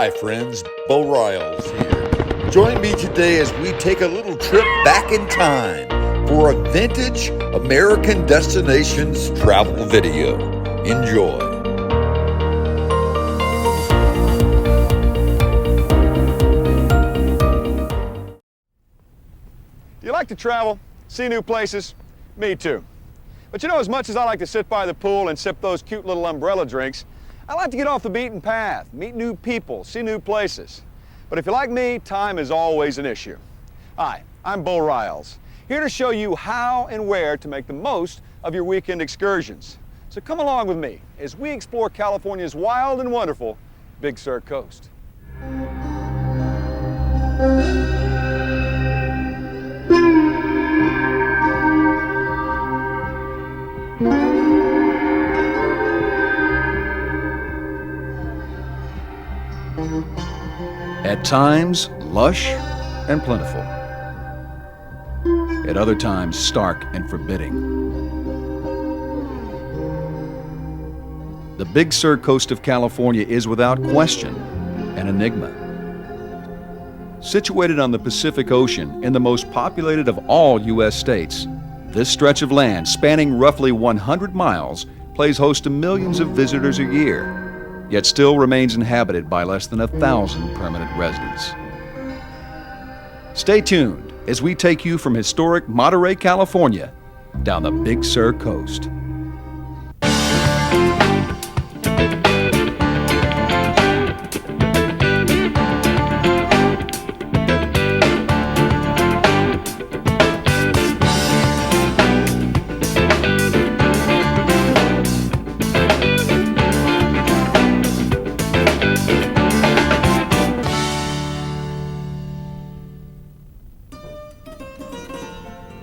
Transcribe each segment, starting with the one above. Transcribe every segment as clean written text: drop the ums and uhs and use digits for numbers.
Hi friends, BEAU RIALS here. Join me today as we take a little trip back in time for a vintage American destinations travel video. Enjoy. Do you like to travel, see new places? Me too. But you know, as much as I like to sit by the pool and sip those cute little umbrella drinks, I like to get off the beaten path, meet new people, see new places. But if you're like me, time is always an issue. Hi, I'm BEAU RIALS, here to show you how and where to make the most of your weekend excursions. So come along with me as we explore California's wild and wonderful Big Sur coast. At times, lush and plentiful. At other times, stark and forbidding. The Big Sur coast of California is without question an enigma. Situated on the Pacific Ocean in the most populated of all U.S. states, this stretch of land, spanning roughly 100 miles, plays host to millions of visitors a year, yet still remains inhabited by less than 1,000 permanent residents. Stay tuned as we take you from historic Monterey, California, down the Big Sur coast.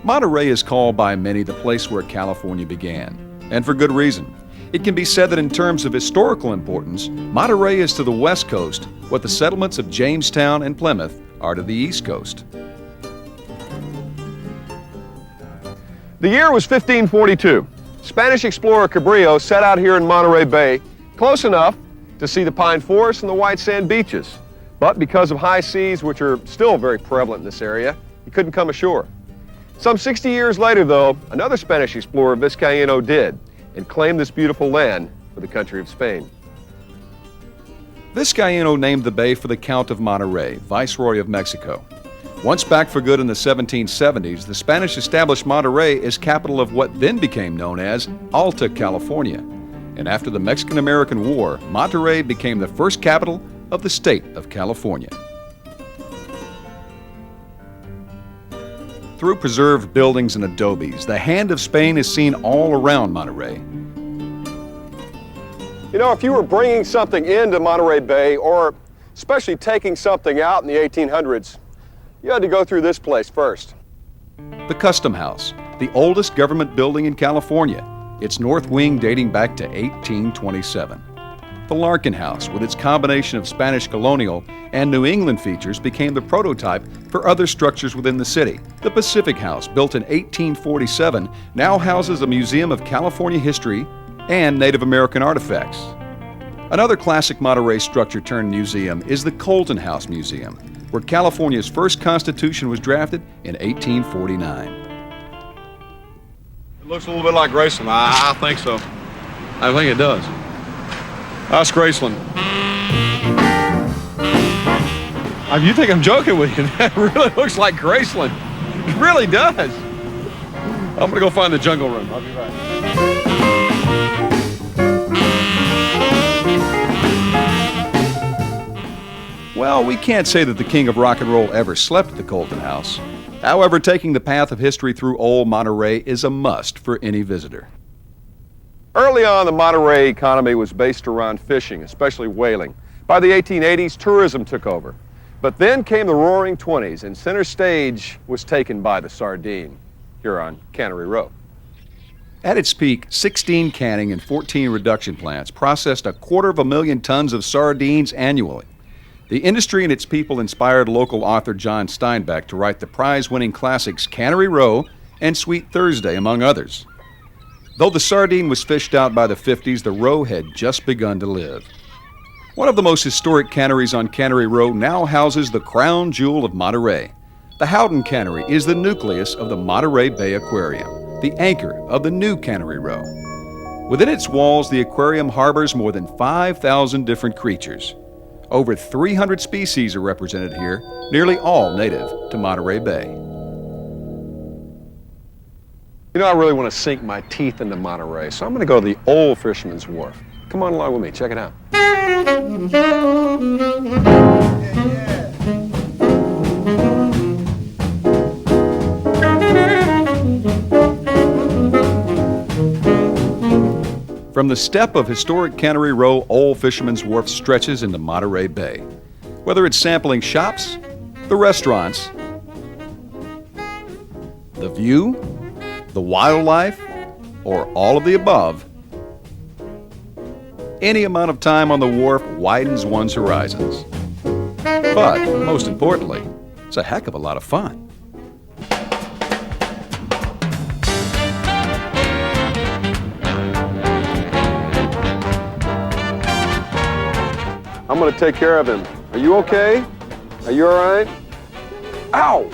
Monterey is called by many the place where California began, and for good reason. It can be said that in terms of historical importance, Monterey is to the west coast what the settlements of Jamestown and Plymouth are to the east coast. The year was 1542. Spanish explorer Cabrillo set out here in Monterey Bay, close enough to see the pine forest and the white sand beaches. But because of high seas, which are still very prevalent in this area, he couldn't come ashore. Some 60 years later, though, another Spanish explorer, Vizcaíno, did, and claimed this beautiful land for the country of Spain. Vizcaíno named the bay for the Count of Monterey, Viceroy of Mexico. Once back for good in the 1770s, the Spanish established Monterey as capital of what then became known as Alta California. And after the Mexican-American War, Monterey became the first capital of the state of California. Through preserved buildings and adobes, the hand of Spain is seen all around Monterey. You know, if you were bringing something into Monterey Bay, or especially taking something out in the 1800s, you had to go through this place first. The Custom House, the oldest government building in California, its north wing dating back to 1827. The Larkin House, with its combination of Spanish colonial and New England features, became the prototype for other structures within the city. The Pacific House, built in 1847, now houses a museum of California history and Native American artifacts. Another classic Monterey structure turned museum is the Colton House Museum, where California's first Constitution was drafted in 1849. It looks a little bit like Graceland. I think so. I think it does. That's Graceland. You think I'm joking with you? That really looks like Graceland. It really does. I'm gonna go find the jungle room. I'll be right. Well, we can't say that the king of rock and roll ever slept at the Colton House. However, taking the path of history through old Monterey is a must for any visitor. Early on, the Monterey economy was based around fishing, especially whaling. By the 1880s, tourism took over. But then came the roaring 20s, and center stage was taken by the sardine here on Cannery Row. At its peak, 16 canning and 14 reduction plants processed 250,000 tons of sardines annually. The industry and its people inspired local author John Steinbeck to write the prize-winning classics Cannery Row and Sweet Thursday, among others. Though the sardine was fished out by the 50s, the row had just begun to live. One of the most historic canneries on Cannery Row now houses the crown jewel of Monterey. The Howden Cannery is the nucleus of the Monterey Bay Aquarium, the anchor of the new Cannery Row. Within its walls, the aquarium harbors more than 5,000 different creatures. Over 300 species are represented here, nearly all native to Monterey Bay. You know, I really want to sink my teeth into Monterey, so I'm going to go to the old Fisherman's Wharf. Come on along with me, check it out. From the step of historic Cannery Row, Old Fisherman's Wharf stretches into Monterey Bay. Whether it's sampling shops, the restaurants, the view, the wildlife, or all of the above, any amount of time on the wharf widens one's horizons. But, most importantly, it's a heck of a lot of fun. I'm going to take care of him. Are you okay? Are you all right? Ow!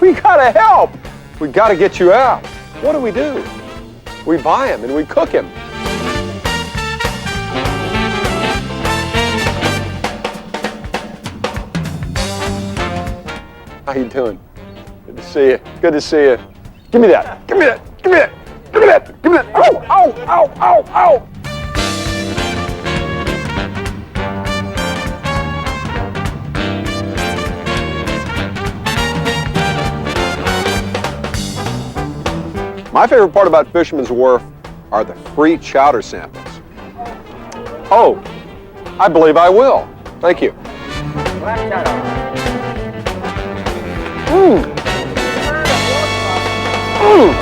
We gotta help! We gotta get you out. What do? We buy him and we cook him. How you doing? Good to see you. Good to see you. Give me that. Give me that. Give me that. Give me that. Give me that. Ow! Ow! Ow! Ow! Ow! My favorite part about Fisherman's Wharf are the free chowder samples. Oh, I believe I will. Thank you. Mm. Mm.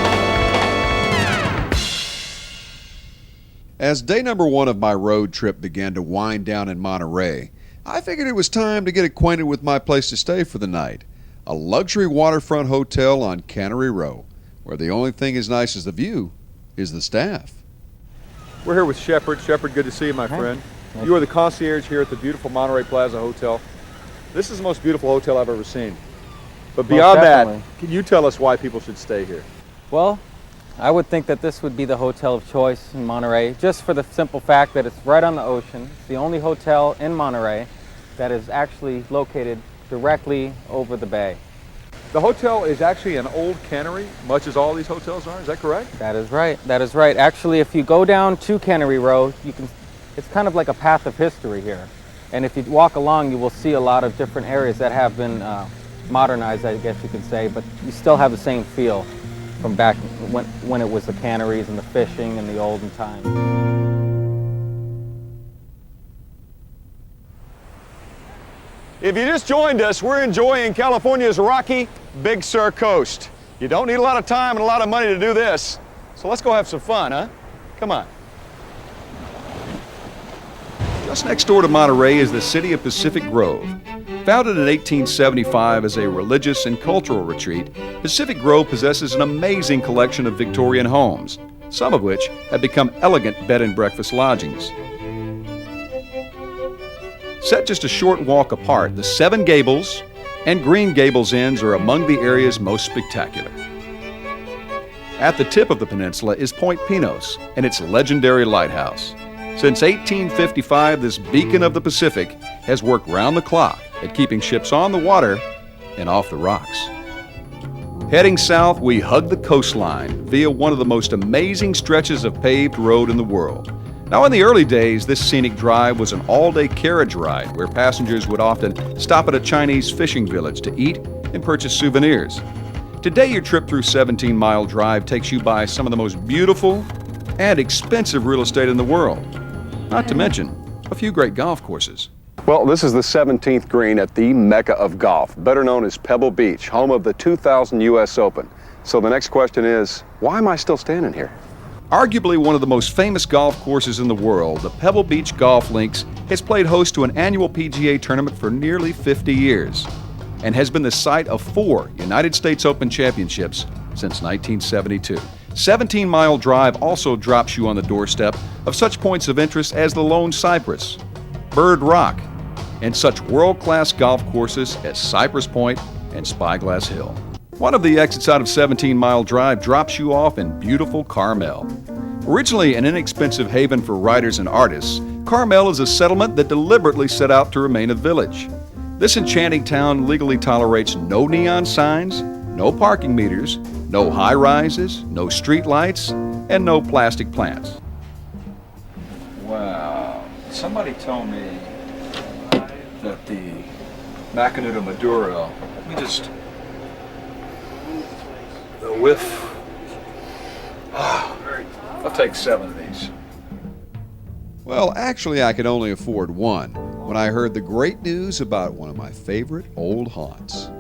As day number one of my road trip began to wind down in Monterey, I figured it was time to get acquainted with my place to stay for the night, a luxury waterfront hotel on Cannery Row, where the only thing as nice as the view is the staff. We're here with Shepard. Shepard, good to see you, my friend. You are the concierge here at the beautiful Monterey Plaza Hotel. This is the most beautiful hotel I've ever seen. But beyond that, can you tell us why people should stay here? Well, I would think that this would be the hotel of choice in Monterey, just for the simple fact that it's right on the ocean. It's the only hotel in Monterey that is actually located directly over the bay. The hotel is actually an old cannery, much as all these hotels are. Is that correct? That is right. That is right. Actually, if you go down to Cannery Row, it's kind of like a path of history here. And if you walk along, you will see a lot of different areas that have been modernized, I guess you could say, but you still have the same feel from back when it was the canneries and the fishing and the olden times. If you just joined us, we're enjoying California's rocky Big Sur coast. You don't need a lot of time and a lot of money to do this. So let's go have some fun, huh? Come on. Just next door to Monterey is the city of Pacific Grove. Founded in 1875 as a religious and cultural retreat, Pacific Grove possesses an amazing collection of Victorian homes, some of which have become elegant bed and breakfast lodgings. Set just a short walk apart, the Seven Gables and Green Gables Inns are among the area's most spectacular. At the tip of the peninsula is Point Pinos and its legendary lighthouse. Since 1855, this beacon of the Pacific has worked round the clock at keeping ships on the water and off the rocks. Heading south, we hug the coastline via one of the most amazing stretches of paved road in the world. Now, in the early days, this scenic drive was an all-day carriage ride where passengers would often stop at a Chinese fishing village to eat and purchase souvenirs. Today, your trip through 17-mile drive takes you by some of the most beautiful and expensive real estate in the world, not to mention a few great golf courses. Well, this is the 17th green at the Mecca of golf, better known as Pebble Beach, home of the 2000 U.S. Open. So the next question is, why am I still standing here? Arguably one of the most famous golf courses in the world, the Pebble Beach Golf Links has played host to an annual PGA tournament for nearly 50 years and has been the site of 4 United States Open championships since 1972. 17-mile drive also drops you on the doorstep of such points of interest as the Lone Cypress, Bird Rock, and such world-class golf courses as Cypress Point and Spyglass Hill. One of the exits out of 17-mile drive drops you off in beautiful Carmel. Originally an inexpensive haven for writers and artists, Carmel is a settlement that deliberately set out to remain a village. This enchanting town legally tolerates no neon signs, no parking meters, no high-rises, no street lights, and no plastic plants. Wow. Somebody told me that the Macanudo Maduro, the whiff. I'll take 7 of these. Well, actually, I could only afford one when I heard the great news about one of my favorite old haunts.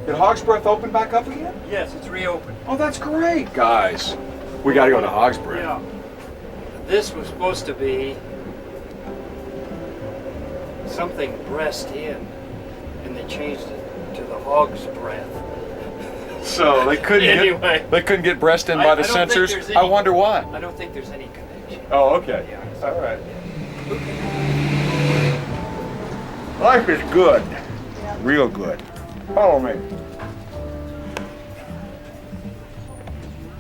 Did Hog's Breath open back up again? Yes, it's reopened. Oh, that's great. Guys, we got to go to Hog's Breath. Yeah. This was supposed to be something breast in, and they changed it to the Hog's Breath. So they couldn't get breast in by the censors. I wonder why. I don't think there's any connection. Oh, okay. Yeah. All right. Life is good. Real good. Follow me.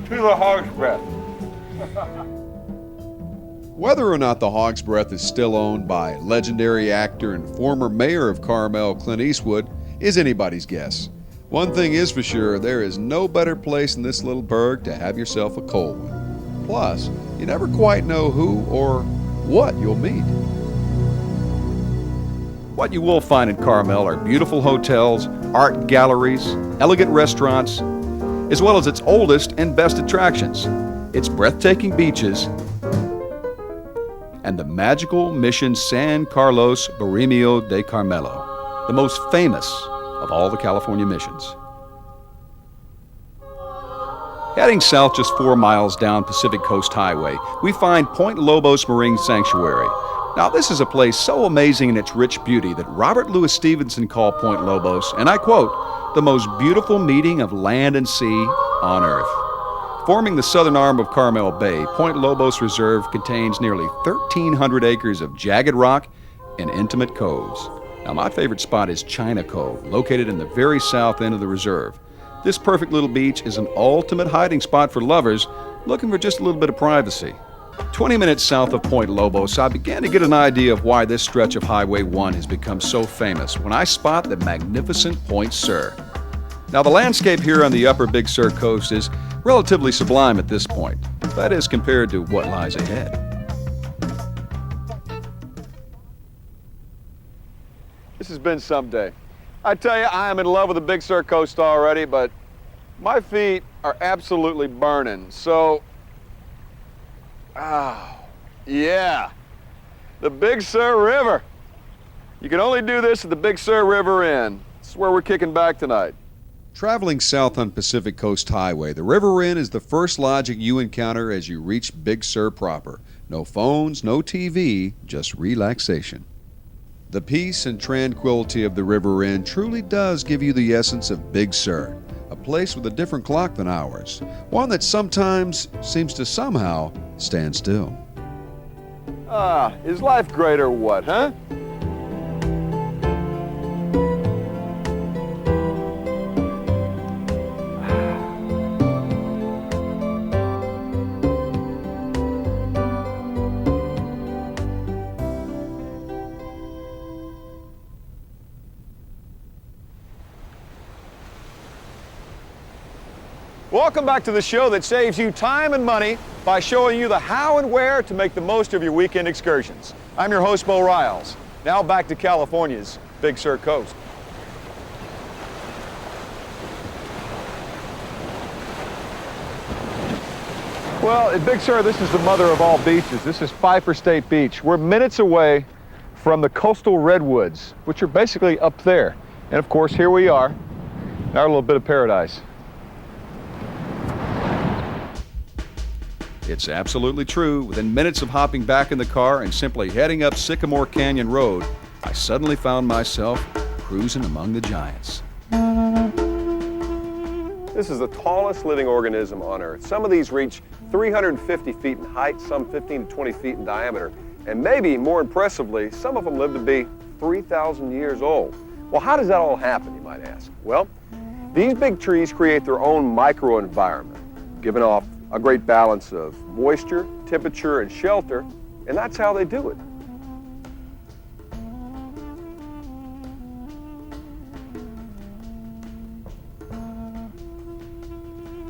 To the Hog's Breath. Whether or not the Hog's Breath is still owned by legendary actor and former mayor of Carmel, Clint Eastwood, is anybody's guess. One thing is for sure, there is no better place in this little burg to have yourself a cold one. Plus, you never quite know who or what you'll meet. What you will find in Carmel are beautiful hotels, art galleries, elegant restaurants, as well as its oldest and best attractions, its breathtaking beaches, and the magical Mission San Carlos Borromeo de Carmelo, the most famous of all the California missions. Heading south just 4 miles down Pacific Coast Highway, we find Point Lobos Marine Sanctuary. Now, this is a place so amazing in its rich beauty that Robert Louis Stevenson called Point Lobos, and I quote, the most beautiful meeting of land and sea on earth. Forming the southern arm of Carmel Bay, Point Lobos Reserve contains nearly 1,300 acres of jagged rock and intimate coves. Now, my favorite spot is China Cove, located in the very south end of the reserve. This perfect little beach is an ultimate hiding spot for lovers looking for just a little bit of privacy. 20 minutes south of Point Lobos, I began to get an idea of why this stretch of Highway 1 has become so famous when I spot the magnificent Point Sur. Now, the landscape here on the upper Big Sur coast is relatively sublime at this point. That is, compared to what lies ahead. This has been some day. I tell you, I am in love with the Big Sur coast already, but my feet are absolutely burning. So, yeah, the Big Sur River. You can only do this at the Big Sur River Inn. This is where we're kicking back tonight. Traveling south on Pacific Coast Highway, the River Inn is the first lodging you encounter as you reach Big Sur proper. No phones, no TV, just relaxation. The peace and tranquility of the River Inn truly does give you the essence of Big Sur, a place with a different clock than ours, one that sometimes seems to somehow stand still. Is life great or what, huh? Welcome back to the show that saves you time and money by showing you the how and where to make the most of your weekend excursions. I'm your host, BEAU RIALS. Now back to California's Big Sur coast. Well, at Big Sur, this is the mother of all beaches. This is Pfeiffer State Beach. We're minutes away from the coastal redwoods, which are basically up there. And of course, here we are, in our little bit of paradise. It's absolutely true. Within minutes of hopping back in the car and simply heading up Sycamore Canyon Road, I suddenly found myself cruising among the giants. This is the tallest living organism on Earth. Some of these reach 350 feet in height, some 15 to 20 feet in diameter. And maybe more impressively, some of them live to be 3,000 years old. Well, how does that all happen, you might ask? Well, these big trees create their own microenvironment, giving off a great balance of moisture, temperature, and shelter, and that's how they do it.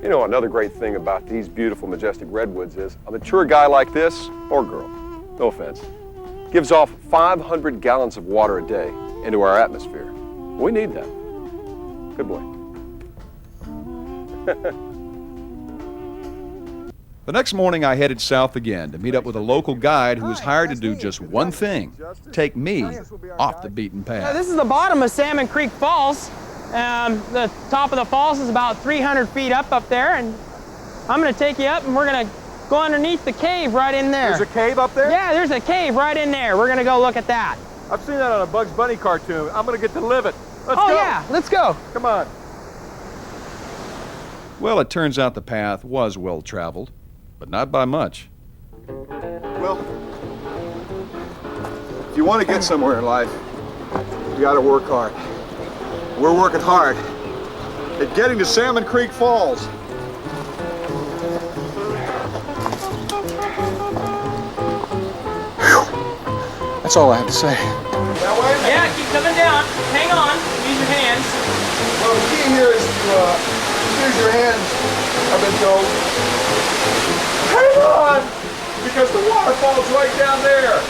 You know, another great thing about these beautiful, majestic redwoods is a mature guy like this, or girl, no offense, gives off 500 gallons of water a day into our atmosphere. We need that. Good boy. The next morning, I headed south again to meet up with a local guide who was hired to do just one thing: take me off the beaten path. This is the bottom of Salmon Creek Falls. The top of the falls is about 300 feet up there, and I'm going to take you up, and we're going to go underneath the cave right in there. There's a cave up there? Yeah, there's a cave right in there. We're going to go look at that. I've seen that on a Bugs Bunny cartoon. I'm going to get to live it. Let's Oh go. yeah, let's go. Come on. Well, it turns out the path was well traveled, but not by much. Well, if you want to get somewhere in life, you got to work hard. We're working hard at getting to Salmon Creek Falls. Whew. That's all I have to say. Yeah, keep coming down. Hang on. Use your hands. Well, the key here is to use your hands, I've been told. Hang on, because the waterfall's right down there.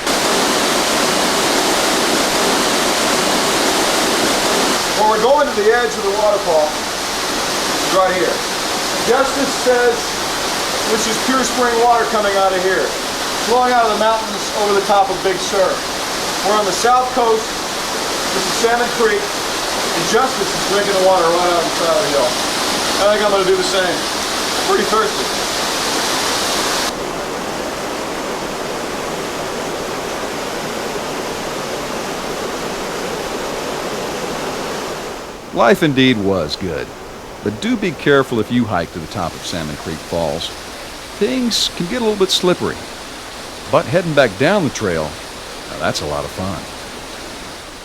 Well, we're going to the edge of the waterfall, right here. Justice says this is pure spring water coming out of here, flowing out of the mountains over the top of Big Sur. We're on the south coast. This is Salmon Creek, and Justice is drinking the water right out on the side of the hill. I think I'm going to do the same. Pretty thirsty. Life indeed was good, but do be careful if you hike to the top of Salmon Creek Falls. Things can get a little bit slippery, but heading back down the trail, now that's a lot of fun.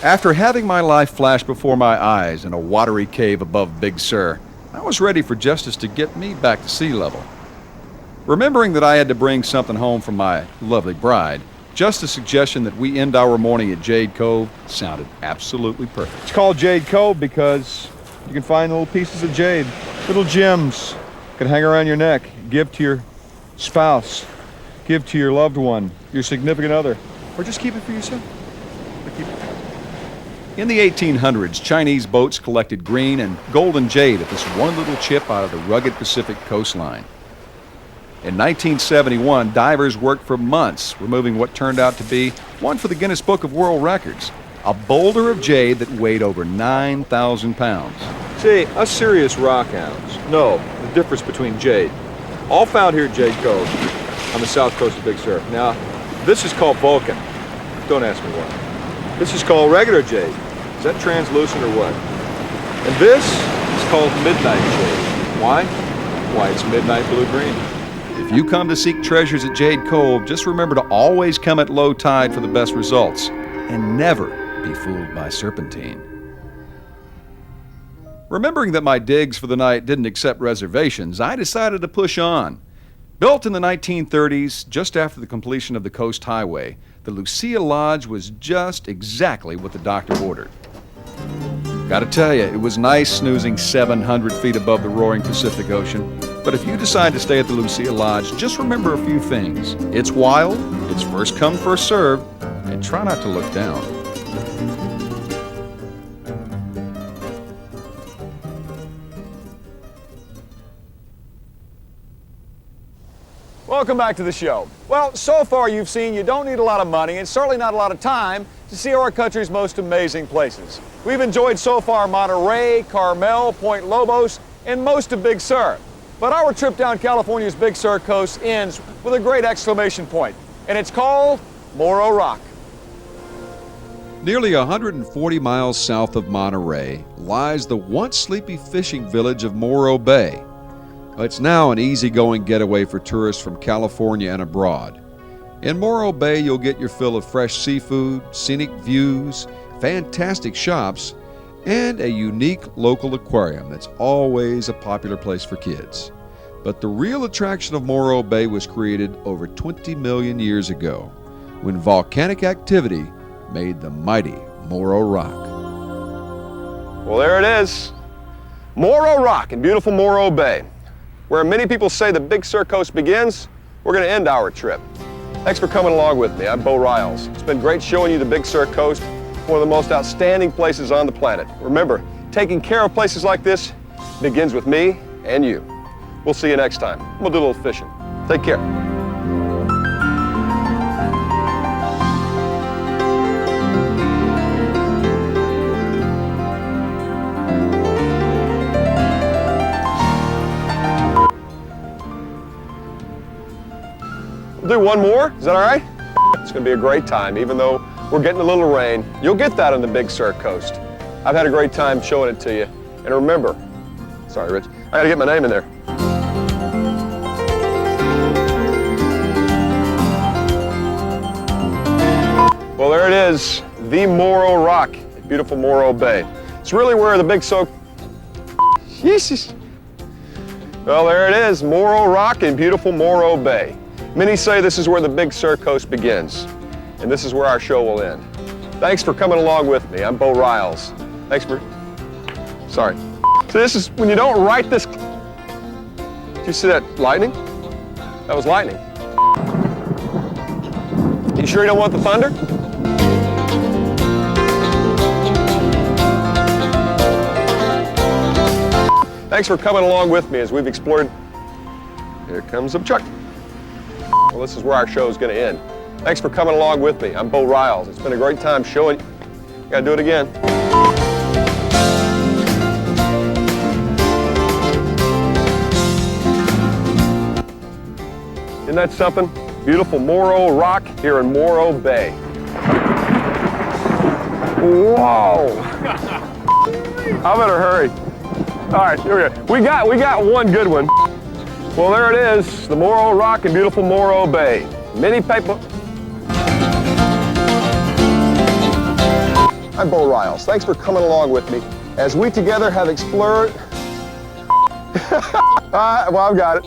After having my life flash before my eyes in a watery cave above Big Sur, I was ready for Justice to get me back to sea level. Remembering that I had to bring something home for my lovely bride, Justice's suggestion that we end our morning at Jade Cove sounded absolutely perfect. It's called Jade Cove because you can find little pieces of jade, little gems. You can hang around your neck, give to your spouse, give to your loved one, your significant other, or just keep it for yourself. In the 1800s, Chinese boats collected green and golden jade at this one little chip out of the rugged Pacific coastline. In 1971, divers worked for months removing what turned out to be one for the Guinness Book of World Records, a boulder of jade that weighed over 9,000 pounds. See, us serious rock hounds know the difference between jade. All found here at Jade Cove on the south coast of Big Sur. Now, this is called Vulcan. Don't ask me why. This is called regular jade. Is that translucent or what? And this is called midnight jade. Why? Why, it's midnight blue-green. If you come to seek treasures at Jade Cove, just remember to always come at low tide for the best results, and never be fooled by serpentine. Remembering that my digs for the night didn't accept reservations, I decided to push on. Built in the 1930s, just after the completion of the Coast Highway, the Lucia Lodge was just exactly what the doctor ordered. Gotta tell you, it was nice snoozing 700 feet above the roaring Pacific Ocean. But if you decide to stay at the Lucia Lodge, just remember a few things. It's wild, it's first come, first served, and try not to look down. Welcome back to the show. Well, so far you've seen you don't need a lot of money and certainly not a lot of time to see our country's most amazing places. We've enjoyed so far Monterey, Carmel, Point Lobos, and most of Big Sur. But our trip down California's Big Sur coast ends with a great exclamation point, and it's called Morro Rock. Nearly 140 miles south of Monterey lies the once sleepy fishing village of Morro Bay. It's now an easygoing getaway for tourists from California and abroad. In Morro Bay, you'll get your fill of fresh seafood, scenic views, fantastic shops, and a unique local aquarium that's always a popular place for kids. But the real attraction of Morro Bay was created over 20 million years ago, when volcanic activity made the mighty Morro Rock. Well, there it is. Morro Rock in beautiful Morro Bay. Where many people say the Big Sur coast begins, we're going to end our trip. Thanks for coming along with me. I'm BEAU RIALS. It's been great showing you the Big Sur coast, one of the most outstanding places on the planet. Remember, taking care of places like this begins with me and you. We'll see you next time. We'll do a little fishing. Take care. We'll do one more. Is that all right? It's going to be a great time, even though we're getting a little rain. You'll get that on the Big Sur coast. I've had a great time showing it to you. And remember, sorry, Rich, I got to get my name in there. Well, there it is, the Morro Rock at beautiful Morro Bay. It's really where the Big Sur... Jesus. Well, there it is, Morro Rock in beautiful Morro Bay. Many say this is where the Big Sur coast begins, and this is where our show will end. Thanks for coming along with me. I'm BEAU RIALS. Thanks for... Sorry. So this is when you don't write this... Did you see that lightning? That was lightning. You sure you don't want the thunder? Thanks for coming along with me as we've explored... Here comes the truck. Well, this is where our show is going to end. Thanks for coming along with me. I'm BEAU RIALS. It's been a great time showing you. Gotta do it again. Isn't that something? Beautiful Morro Rock here in Morro Bay. Whoa! I better hurry. All right, here we go. We got one good one. Well, there it is, the Morro Rock in beautiful Morro Bay. Many people... I'm BEAU RIALS. Thanks for coming along with me as we together have explored... Well, I've got it.